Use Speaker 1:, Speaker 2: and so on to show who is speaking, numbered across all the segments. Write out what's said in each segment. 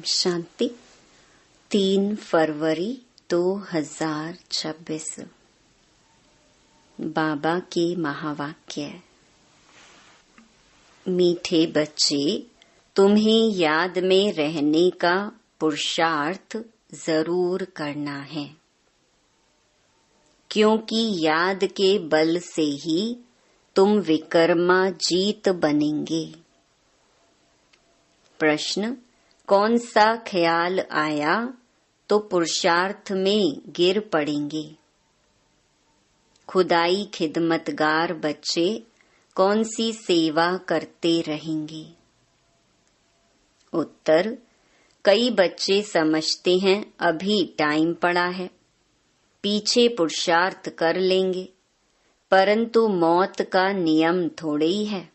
Speaker 1: शांति। 3 फरवरी 2026। बाबा के महावाक्य। मीठे बच्चे, तुम्हें याद में रहने का पुरुषार्थ जरूर करना है, क्योंकि याद के बल से ही तुम विकर्मा जीत बनेंगे। प्रश्न: कौन सा ख्याल आया तो पुरुषार्थ में गिर पड़ेंगे? खुदाई खिदमतगार बच्चे कौन सी सेवा करते रहेंगे? उत्तर: कई बच्चे समझते हैं अभी टाइम पड़ा है, पीछे पुरुषार्थ कर लेंगे, परंतु मौत का नियम थोड़े ही है।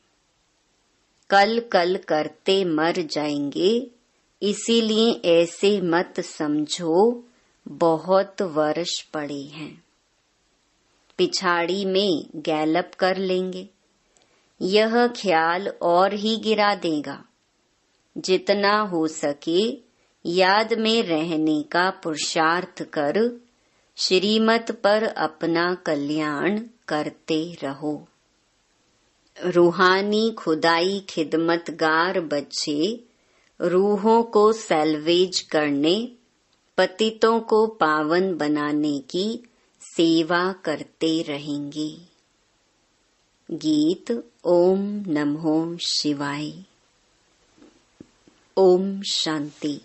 Speaker 1: कल कल करते मर जाएंगे, इसीलिए ऐसे मत समझो बहुत वर्ष पड़े हैं। पिछाड़ी में गैलप कर लेंगे, यह ख्याल और ही गिरा देगा। जितना हो सके याद में रहने का पुरुषार्थ कर श्रीमत पर अपना कल्याण करते रहो। रूहानी खुदाई खिदमतगार बच्चे रूहों को सैल्वेज करने, पतितों को पावन बनाने की सेवा करते रहेंगे। गीत ओम नमो शिवाय। ओम शांति।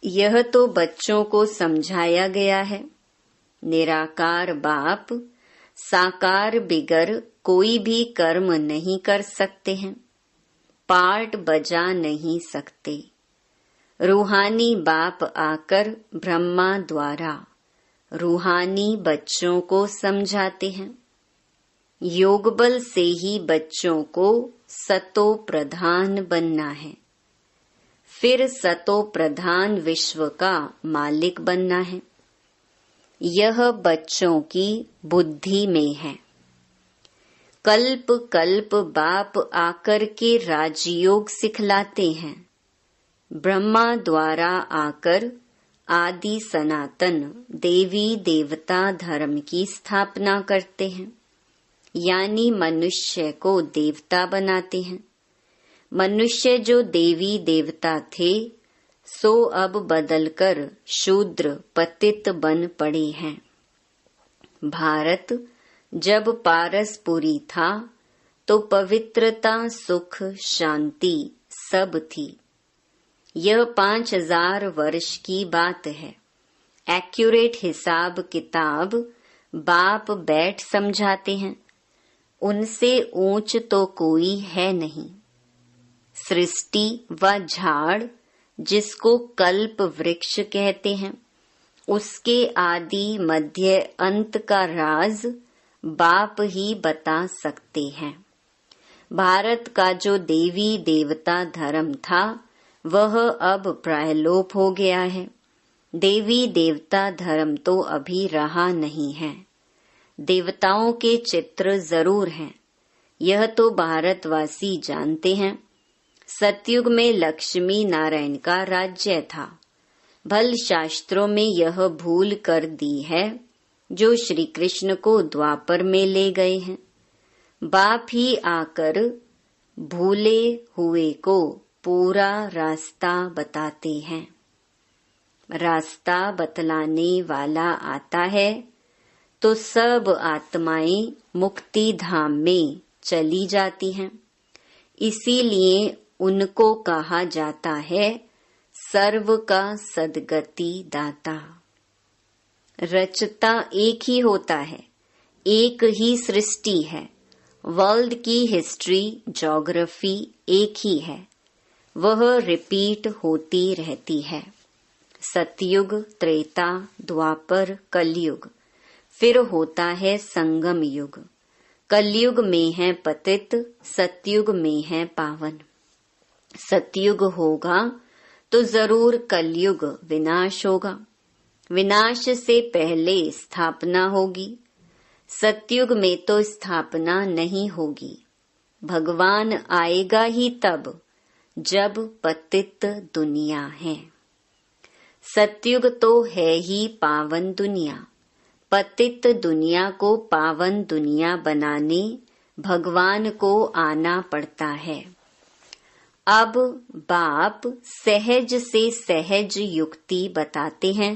Speaker 1: यह तो बच्चों को समझाया गया है, निराकार बाप साकार बिगर कोई भी कर्म नहीं कर सकते हैं, पार्ट बजा नहीं सकते। रूहानी बाप आकर ब्रह्मा द्वारा रूहानी बच्चों को समझाते हैं। योग बल से ही बच्चों को सतो प्रधान बनना है, फिर सतो प्रधान विश्व का मालिक बनना है। यह बच्चों की बुद्धि में है। कल्प कल्प बाप आकर के राजयोग सिखलाते हैं। ब्रह्मा द्वारा आकर आदि सनातन देवी देवता धर्म की स्थापना करते हैं, यानी मनुष्य को देवता बनाते हैं। मनुष्य जो देवी देवता थे सो अब बदलकर शूद्र पतित बन पड़े हैं। भारत जब पारसपुरी था तो पवित्रता सुख शांति सब थी। यह 5000 वर्ष की बात है। एक्यूरेट हिसाब किताब बाप बैठ समझाते हैं, उनसे ऊंच तो कोई है नहीं। सृष्टि व झाड़ जिसको कल्प वृक्ष कहते हैं, उसके आदि मध्य अंत का राज बाप ही बता सकते हैं। भारत का जो देवी देवता धर्म था वह अब प्रायलोप हो गया है। देवी देवता धर्म तो अभी रहा नहीं है। देवताओं के चित्र जरूर हैं, यह तो भारतवासी जानते हैं। सतयुग में लक्ष्मी नारायण का राज्य था। भल शास्त्रों में यह भूल कर दी है जो श्री कृष्ण को द्वापर में ले गए हैं। बाप ही आकर भूले हुए को पूरा रास्ता बताते हैं। रास्ता बतलाने वाला आता है तो सब आत्माएं मुक्ति धाम में चली जाती हैं। इसीलिए उनको कहा जाता है सर्व का सद्गति दाता। रचता एक ही होता है, एक ही सृष्टि है। वर्ल्ड की हिस्ट्री ज्योग्राफी एक ही है, वह रिपीट होती रहती है। सतयुग त्रेता द्वापर कलयुग, फिर होता है संगम युग। कलयुग में है पतित, सतयुग में है पावन। सतयुग होगा तो जरूर कलयुग विनाश होगा। विनाश से पहले स्थापना होगी। सतयुग में तो स्थापना नहीं होगी। भगवान आएगा ही तब जब पतित दुनिया है। सतयुग तो है ही पावन दुनिया। पतित दुनिया को पावन दुनिया बनाने भगवान को आना पड़ता है। अब बाप सहज से सहज युक्ति बताते हैं।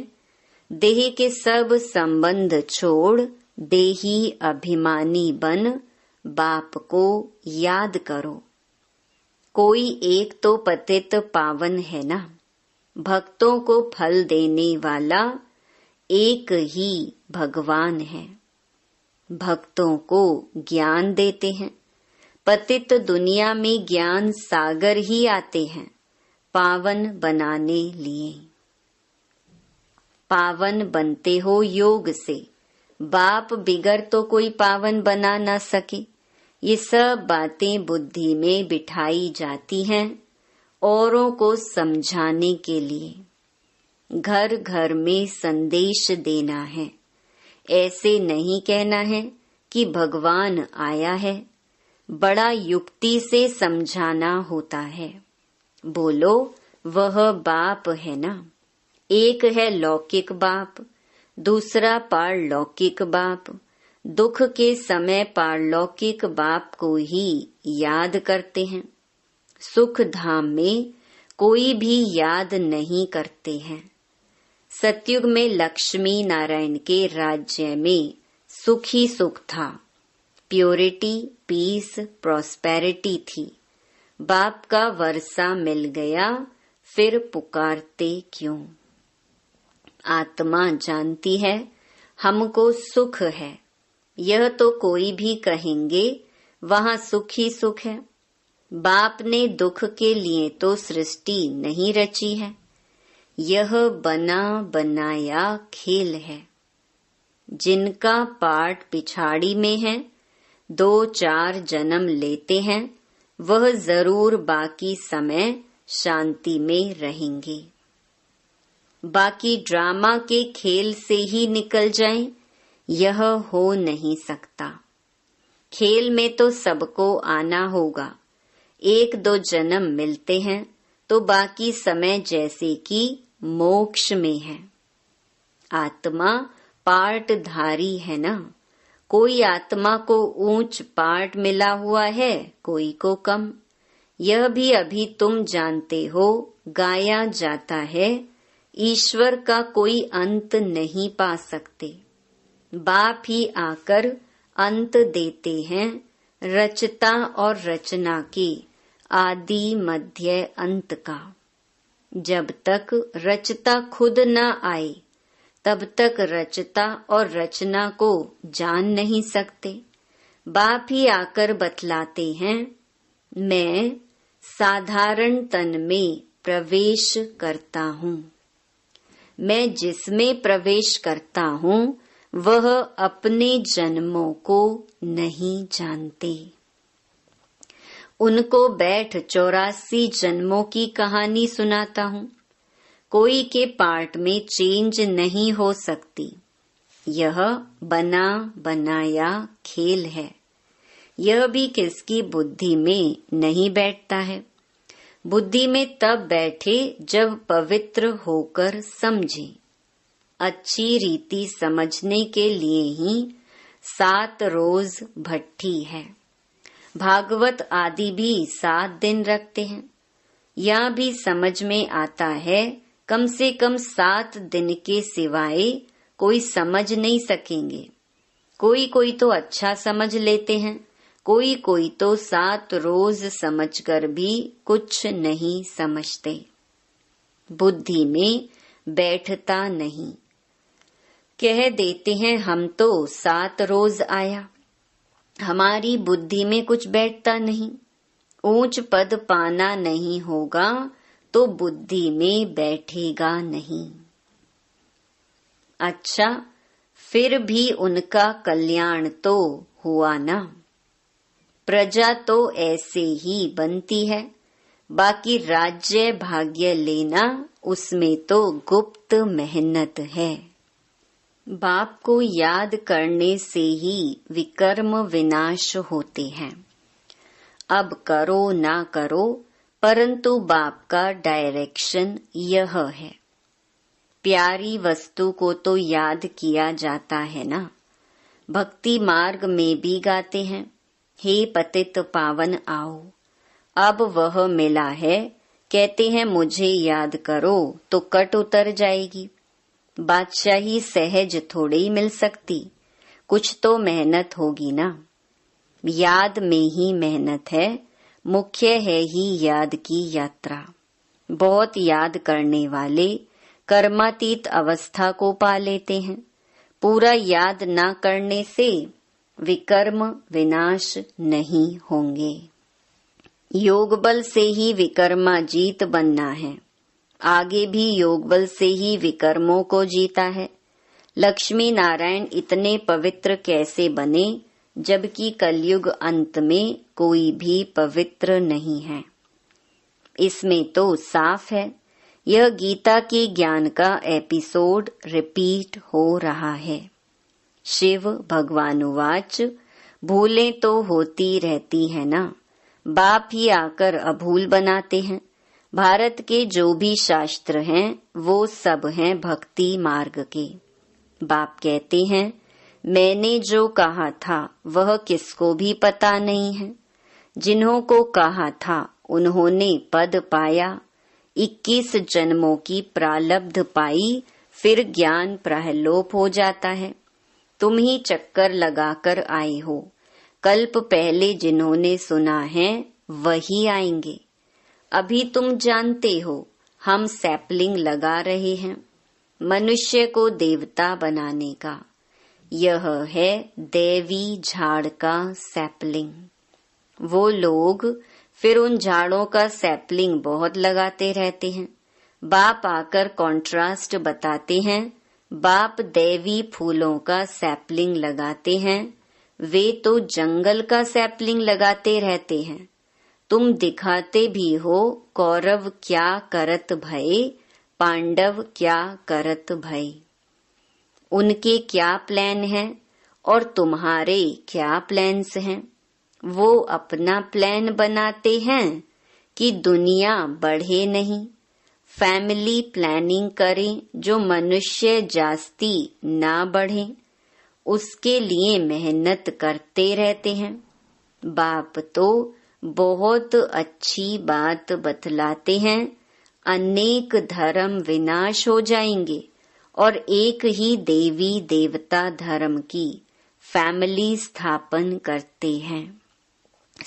Speaker 1: देह के सब संबंध छोड़ देही अभिमानी बन बाप को याद करो। कोई एक तो पतित पावन है ना। भक्तों को फल देने वाला एक ही भगवान है। भक्तों को ज्ञान देते हैं। पतित दुनिया में ज्ञान सागर ही आते हैं पावन बनाने लिए। पावन बनते हो योग से। बाप बिगर तो कोई पावन बना ना सके। ये सब बातें बुद्धि में बिठाई जाती हैं औरों को समझाने के लिए। घर घर में संदेश देना है। ऐसे नहीं कहना है कि भगवान आया है। बड़ा युक्ति से समझाना होता है। बोलो वह बाप है ना। एक है लौकिक बाप, दूसरा पारलौकिक बाप। दुख के समय पारलौकिक बाप को ही याद करते हैं। सुख धाम में कोई भी याद नहीं करते हैं। सतयुग में लक्ष्मी नारायण के राज्य में सुख ही सुख था। प्योरिटी, पीस, प्रॉस्पेरिटी थी। बाप का वर्षा मिल गया, फिर पुकारते क्यों। आत्मा जानती है हमको सुख है। यह तो कोई भी कहेंगे वहाँ सुख ही सुख है। बाप ने दुख के लिए तो सृष्टि नहीं रची है। यह बना बनाया खेल है। जिनका पाठ पिछाड़ी में है, 2-4 जन्म लेते हैं, वह जरूर बाकी समय शांति में रहेंगे। बाकी ड्रामा के खेल से ही निकल जाएं, यह हो नहीं सकता। खेल में तो सबको आना होगा। 1-2 जन्म मिलते हैं तो बाकी समय जैसे कि मोक्ष में है। आत्मा पार्टधारी है ना। कोई आत्मा को ऊंच पार्ट मिला हुआ है, कोई को कम। यह भी अभी तुम जानते हो, गाया जाता है। ईश्वर का कोई अंत नहीं पा सकते। बाप ही आकर अंत देते हैं। रचता और रचना के आदि मध्य अंत का। जब तक रचता खुद न आए तब तक रचता और रचना को जान नहीं सकते। बाप ही आकर बतलाते हैं, मैं साधारण तन में प्रवेश करता हूँ। मैं जिसमें प्रवेश करता हूँ वह अपने जन्मों को नहीं जानते। उनको बैठ 84 जन्मों की कहानी सुनाता हूँ। कोई के पार्ट में चेंज नहीं हो सकती। यह बना बनाया खेल है। यह भी किसकी बुद्धि में नहीं बैठता है। बुद्धि में तब बैठे जब पवित्र होकर समझे। अच्छी रीति समझने के लिए ही 7 रोज भट्ठी है। भागवत आदि भी 7 दिन रखते हैं। यहाँ भी समझ में आता है कम से कम 7 दिन के सिवाय कोई समझ नहीं सकेंगे। कोई कोई तो अच्छा समझ लेते हैं, कोई कोई तो 7 रोज समझकर भी कुछ नहीं समझते। बुद्धि में बैठता नहीं। कह देते हैं हम तो 7 रोज आया। हमारी बुद्धि में कुछ बैठता नहीं। ऊंच पद पाना नहीं होगा तो बुद्धि में बैठेगा नहीं। अच्छा, फिर भी उनका कल्याण तो हुआ ना। प्रजा तो ऐसे ही बनती है। बाकी राज्य भाग्य लेना उसमें तो गुप्त मेहनत है। बाप को याद करने से ही विकर्म विनाश होते हैं। अब करो ना करो, परंतु बाप का डायरेक्शन यह है। प्यारी वस्तु को तो याद किया जाता है ना। भक्ति मार्ग में भी गाते हैं, हे पतित पावन आओ। अब वह मिला है, कहते हैं मुझे याद करो तो कट उतर जाएगी। बादशाही सहज थोड़ी ही मिल सकती, कुछ तो मेहनत होगी ना। याद में ही मेहनत है, मुख्य है ही याद की यात्रा। बहुत याद करने वाले कर्मातीत अवस्था को पा लेते हैं। पूरा याद न करने से विकर्म विनाश नहीं होंगे। योग बल से ही विकर्माजीत बनना है। आगे भी योग बल से ही विकर्मों को जीता है। लक्ष्मी नारायण इतने पवित्र कैसे बने, जबकि कलयुग अंत में कोई भी पवित्र नहीं है। इसमें तो साफ है, यह गीता के ज्ञान का एपिसोड रिपीट हो रहा है। शिव भगवानुवाच, भूलें तो होती रहती है ना, बाप ही आकर अभूल बनाते हैं। भारत के जो भी शास्त्र हैं वो सब हैं भक्ति मार्ग के। बाप कहते हैं, मैंने जो कहा था वह किसको भी पता नहीं है। जिन्हों को कहा था उन्होंने पद पाया। 21 जन्मों की प्रालब्ध पाई, फिर ज्ञान प्रहलोप हो जाता है। तुम ही चक्कर लगाकर आए हो। कल्प पहले जिन्होंने सुना है वही आएंगे। अभी तुम जानते हो हम सैपलिंग लगा रहे हैं मनुष्य को देवता बनाने का। यह है देवी झाड़ का सैपलिंग। वो लोग फिर उन झाड़ों का सैपलिंग बहुत लगाते रहते हैं। बाप आकर कॉन्ट्रास्ट बताते हैं। बाप दैवी फूलों का सैपलिंग लगाते हैं, वे तो जंगल का सैपलिंग लगाते रहते हैं। तुम दिखाते भी हो कौरव क्या करत भये, पांडव क्या करत भये। उनके क्या प्लान हैं और तुम्हारे क्या प्लान्स हैं। वो अपना प्लान बनाते हैं कि दुनिया बढ़े नहीं। फैमिली प्लानिंग करें जो मनुष्य जास्ती ना बढ़े, उसके लिए मेहनत करते रहते हैं। बाप तो बहुत अच्छी बात बतलाते हैं, अनेक धर्म विनाश हो जाएंगे और एक ही देवी देवता धर्म की फैमिली स्थापन करते हैं।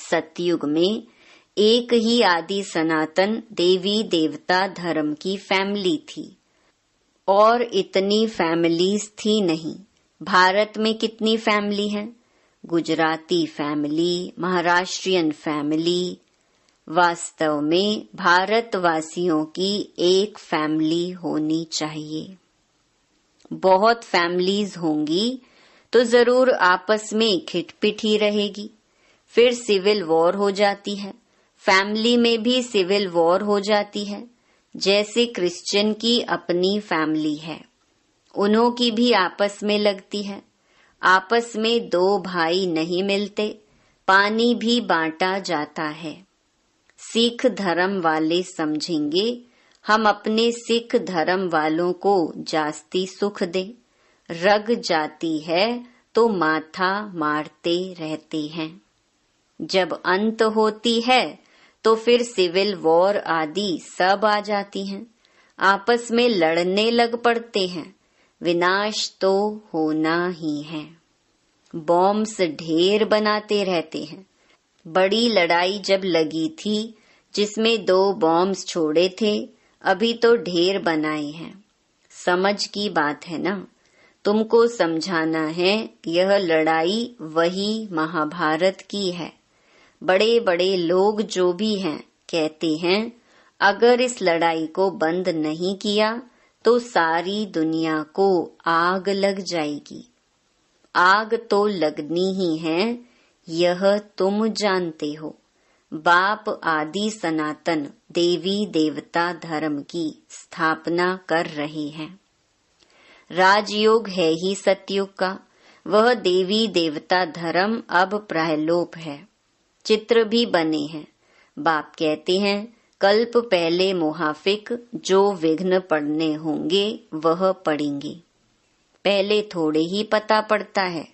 Speaker 1: सतयुग में एक ही आदि सनातन देवी देवता धर्म की फैमिली थी और इतनी फैमिलीज थी नहीं। भारत में कितनी फैमिली है? Gujarati family, Maharashtrian family. वास्तव में भारतवासियों की एक फैमिली होनी चाहिए। बहुत फैमिलीज होंगी तो जरूर आपस में खिटपिट ही रहेगी, फिर सिविल वॉर हो जाती है। फैमिली में भी सिविल वॉर हो जाती है। जैसे क्रिश्चियन की अपनी फैमिली है, उन्हों की भी आपस में लगती है। आपस में दो भाई नहीं मिलते, पानी भी बांटा जाता है। सिख धर्म वाले समझेंगे हम अपने सिख धर्म वालों को जास्ती सुख दें। रग जाती है तो माथा मारते रहते हैं। जब अंत होती है तो फिर सिविल वॉर आदि सब आ जाती हैं। आपस में लड़ने लग पड़ते हैं। विनाश तो होना ही है। बॉम्ब्स ढेर बनाते रहते हैं। बड़ी लड़ाई जब लगी थी जिसमें 2 बॉम्ब्स छोड़े थे, अभी तो ढेर बनाए हैं। समझ की बात है ना। तुमको समझाना है यह लड़ाई वही महाभारत की है। बड़े बड़े लोग जो भी हैं कहते हैं अगर इस लड़ाई को बंद नहीं किया तो सारी दुनिया को आग लग जाएगी। आग तो लगनी ही है, यह तुम जानते हो। बाप आदि सनातन देवी देवता धर्म की स्थापना कर रहे हैं। राजयोग है ही सतयुग का, वह देवी देवता धर्म अब प्रहलोप है। चित्र भी बने हैं। बाप कहते हैं कल्प पहले मुहाफिक जो विघ्न पड़ने होंगे वह पड़ेंगे। पहले थोड़े ही पता पड़ता है,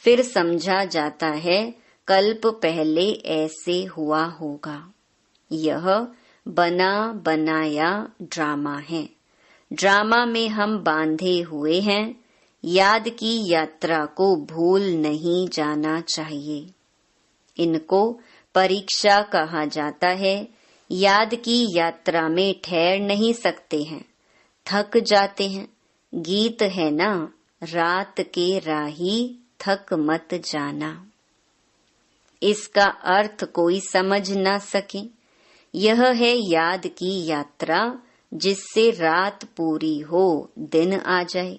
Speaker 1: फिर समझा जाता है कल्प पहले ऐसे हुआ होगा। यह बना बनाया ड्रामा है। ड्रामा में हम बांधे हुए हैं। याद की यात्रा को भूल नहीं जाना चाहिए। इनको परीक्षा कहा जाता है। याद की यात्रा में ठहर नहीं सकते हैं, थक जाते हैं। गीत है ना, रात के राही थक मत जाना। इसका अर्थ कोई समझ ना सके। यह है याद की यात्रा, जिससे रात पूरी हो दिन आ जाए।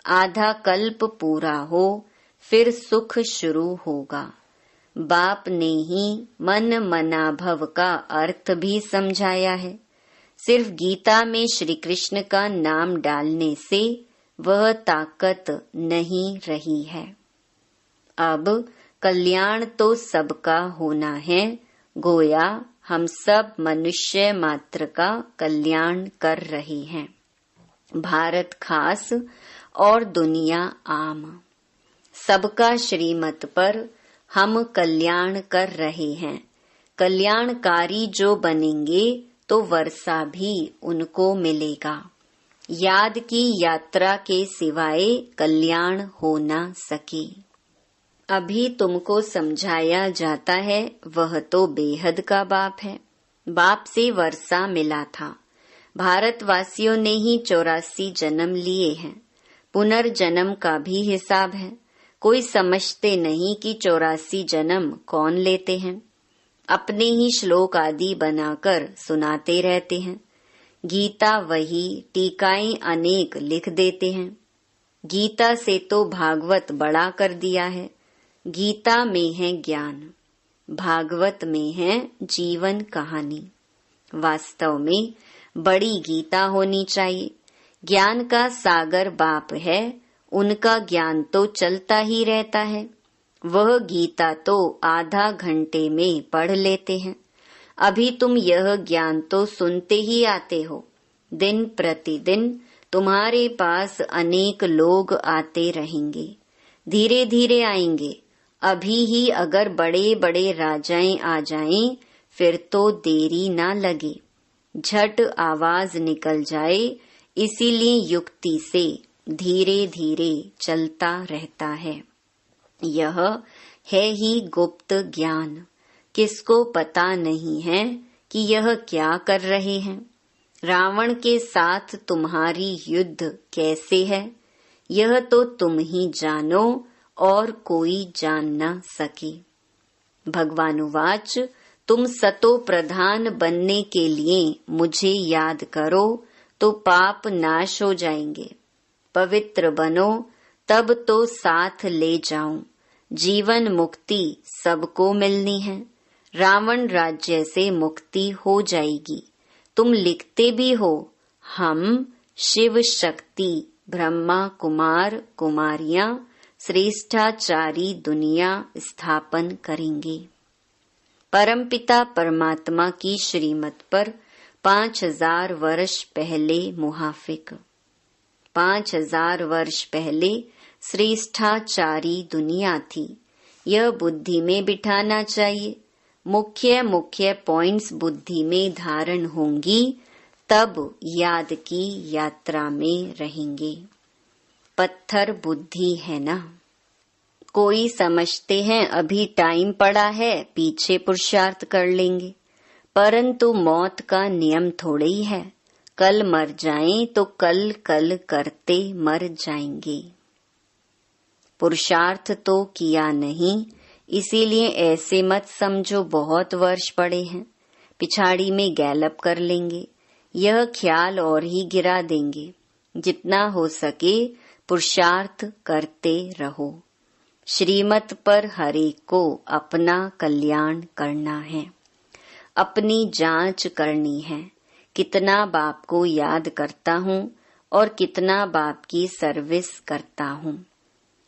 Speaker 1: आधा कल्प पूरा हो फिर सुख शुरू होगा। बाप ने ही मन मनाभव का अर्थ भी समझाया है। सिर्फ गीता में श्री कृष्ण का नाम डालने से वह ताकत नहीं रही है। अब कल्याण तो सबका होना है। गोया हम सब मनुष्य मात्र का कल्याण कर रहे हैं, भारत खास और दुनिया आम। सबका श्रीमत पर हम कल्याण कर रहे हैं। कल्याणकारी जो बनेंगे तो वर्षा भी उनको मिलेगा। याद की यात्रा के सिवाय कल्याण हो न सके। अभी तुमको समझाया जाता है वह तो बेहद का बाप है। बाप से वर्षा मिला था। भारतवासियों ने ही 84 जन्म लिए हैं। पुनर्जन्म का भी हिसाब है। कोई समझते नहीं कि 84 जन्म कौन लेते हैं। अपने ही श्लोक आदि बनाकर सुनाते रहते हैं। गीता वही, टीकाएं अनेक लिख देते हैं। गीता से तो भागवत बड़ा कर दिया है। गीता में है ज्ञान, भागवत में है जीवन कहानी। वास्तव में बड़ी गीता होनी चाहिए। ज्ञान का सागर बाप है, उनका ज्ञान तो चलता ही रहता है। वह गीता तो आधा घंटे में पढ़ लेते हैं। अभी तुम यह ज्ञान तो सुनते ही आते हो। दिन प्रतिदिन तुम्हारे पास अनेक लोग आते रहेंगे, धीरे धीरे आएंगे। अभी ही अगर बड़े बड़े राजाएं आ जाएं, फिर तो देरी ना लगे, झट आवाज निकल जाए। इसीलिए युक्ति से धीरे धीरे चलता रहता है। यह है ही गुप्त ज्ञान। किसको पता नहीं है कि यह क्या कर रहे हैं। रावण के साथ तुम्हारी युद्ध कैसे है, यह तो तुम ही जानो और कोई जान न सके। भगवानुवाच, तुम सतो प्रधान बनने के लिए मुझे याद करो तो पाप नाश हो जाएंगे। पवित्र बनो तब तो साथ ले जाऊं। जीवन मुक्ति सबको मिलनी है। रावण राज्य से मुक्ति हो जाएगी। तुम लिखते भी हो, हम शिव शक्ति ब्रह्मा कुमार कुमारियां श्रेष्ठाचारी दुनिया स्थापन करेंगे। परमपिता परमात्मा की श्रीमत पर 5000 वर्ष पहले मुहाफिक, 5000 वर्ष पहले श्रेष्ठाचारी दुनिया थी। यह बुद्धि में बिठाना चाहिए। मुख्य मुख्य पॉइंट्स बुद्धि में धारण होंगी, तब याद की यात्रा में रहेंगे। पत्थर बुद्धि है ना। कोई समझते हैं अभी टाइम पड़ा है, पीछे पुरुषार्थ कर लेंगे, परंतु मौत का नियम थोड़े ही है। कल मर जाएं तो कल कल करते मर जाएंगे। पुरुषार्थ तो किया नहीं, इसीलिए ऐसे मत समझो बहुत वर्ष पड़े हैं, पिछाड़ी में गैलअप कर लेंगे। यह ख्याल और ही गिरा देंगे। जितना हो सके पुरुषार्थ करते रहो। श्रीमत पर हरेक को अपना कल्याण करना है, अपनी जांच करनी है। कितना बाप को याद करता हूँ और कितना बाप की सर्विस करता हूँ।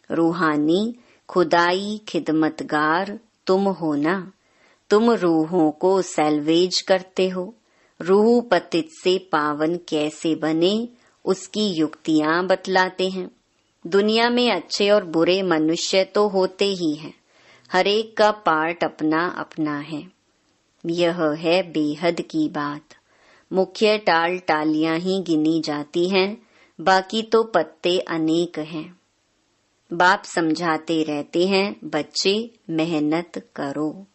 Speaker 1: रूहानी खुदाई खिदमतगार तुम हो ना। तुम रूहों को सैल्वेज करते हो, रूह पतित से पावन कैसे बने उसकी युक्तियां बतलाते हैं। दुनिया में अच्छे और बुरे मनुष्य तो होते ही हैं, हर एक का पार्ट अपना अपना है। यह है बेहद की बात। मुख्य टाल टालियां ही गिनी जाती हैं, बाकी तो पत्ते अनेक हैं। बाप समझाते रहते हैं, बच्चे मेहनत करो,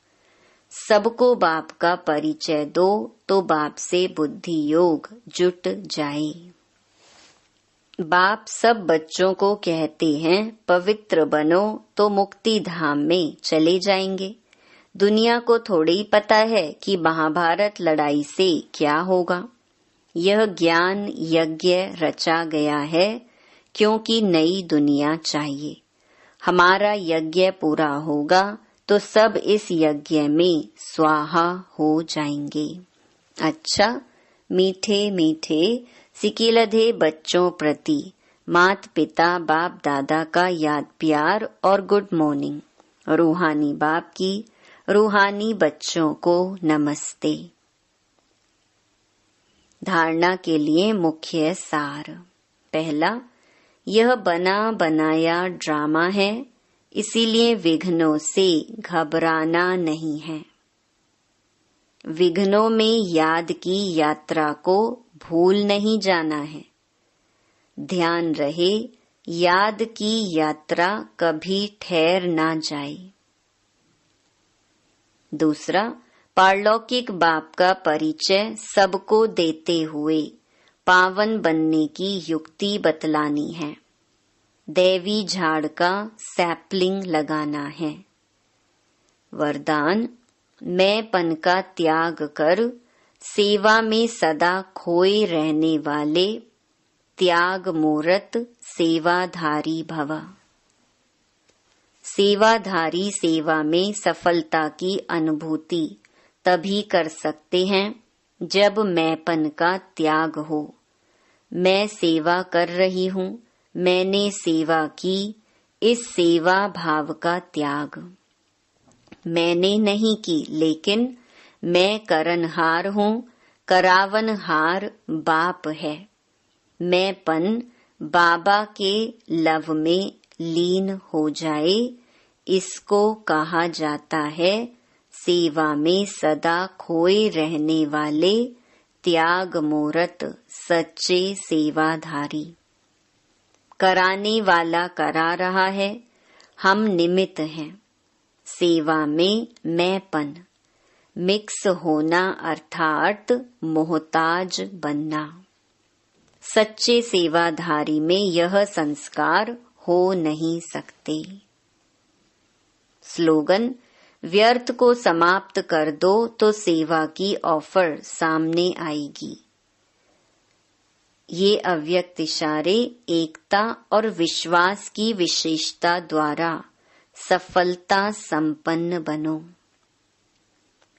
Speaker 1: सबको बाप का परिचय दो तो बाप से बुद्धि योग जुट जाए। बाप सब बच्चों को कहते हैं, पवित्र बनो तो मुक्ति धाम में चले जाएंगे। दुनिया को थोड़ी पता है कि महाभारत लड़ाई से क्या होगा। यह ज्ञान यज्ञ रचा गया है क्योंकि नई दुनिया चाहिए। हमारा यज्ञ पूरा होगा तो सब इस यज्ञ में स्वाहा हो जाएंगे। अच्छा, मीठे मीठे सिकिलधे बच्चों प्रति मात पिता बाप दादा का याद प्यार और गुड मॉर्निंग। रूहानी बाप की रूहानी बच्चों को नमस्ते। धारणा के लिए मुख्य सार। पहला, यह बना बनाया ड्रामा है, इसीलिए विघ्नों से घबराना नहीं है। विघ्नों में याद की यात्रा को भूल नहीं जाना है। ध्यान रहे, याद की यात्रा कभी ठहर ना जाए। दूसरा, पारलौकिक बाप का परिचय सबको देते हुए पावन बनने की युक्ति बतलानी है। दैवी झाड़ का सैपलिंग लगाना है। वरदान, मैंपन का त्याग कर सेवा में सदा खोए रहने वाले त्याग मूर्त सेवाधारी भव। सेवाधारी सेवा में सफलता की अनुभूति तभी कर सकते हैं जब मैंपन का त्याग हो। मैं सेवा कर रही हूँ, मैंने सेवा की, इस सेवा भाव का त्याग। मैंने नहीं की, लेकिन मैं करनहार हूँ, करावनहार बाप है। मैंपन बाबा के लव में लीन हो जाए, इसको कहा जाता है सेवा में सदा खोए रहने वाले त्याग मूर्त सच्चे सेवाधारी। कराने वाला करा रहा है, हम निमित्त हैं। सेवा में मैंपन मिक्स होना अर्थात मोहताज बनना। सच्चे सेवाधारी में यह संस्कार हो नहीं सकते। स्लोगन, व्यर्थ को समाप्त कर दो तो सेवा की ऑफर सामने आएगी। ये अव्यक्त इशारे एकता और विश्वास की विशेषता द्वारा सफलता संपन्न बनो।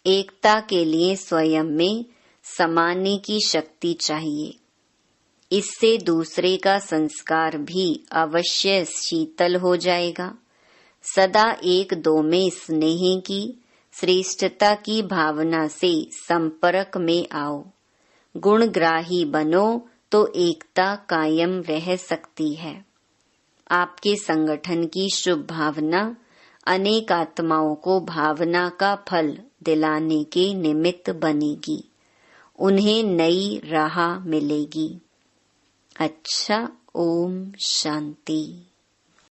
Speaker 1: एकता के लिए स्वयं में समाने की शक्ति चाहिए। इससे दूसरे का संस्कार भी अवश्य शीतल हो जाएगा। सदा एक दो में स्नेह की श्रेष्ठता की भावना से संपर्क में आओ। गुणग्राही बनो तो एकता कायम रह सकती है। आपके संगठन की शुभ भावना अनेक आत्माओं को भावना का फल दिलाने के निमित्त बनेगी। उन्हें नई राह मिलेगी। अच्छा, ओम शांति।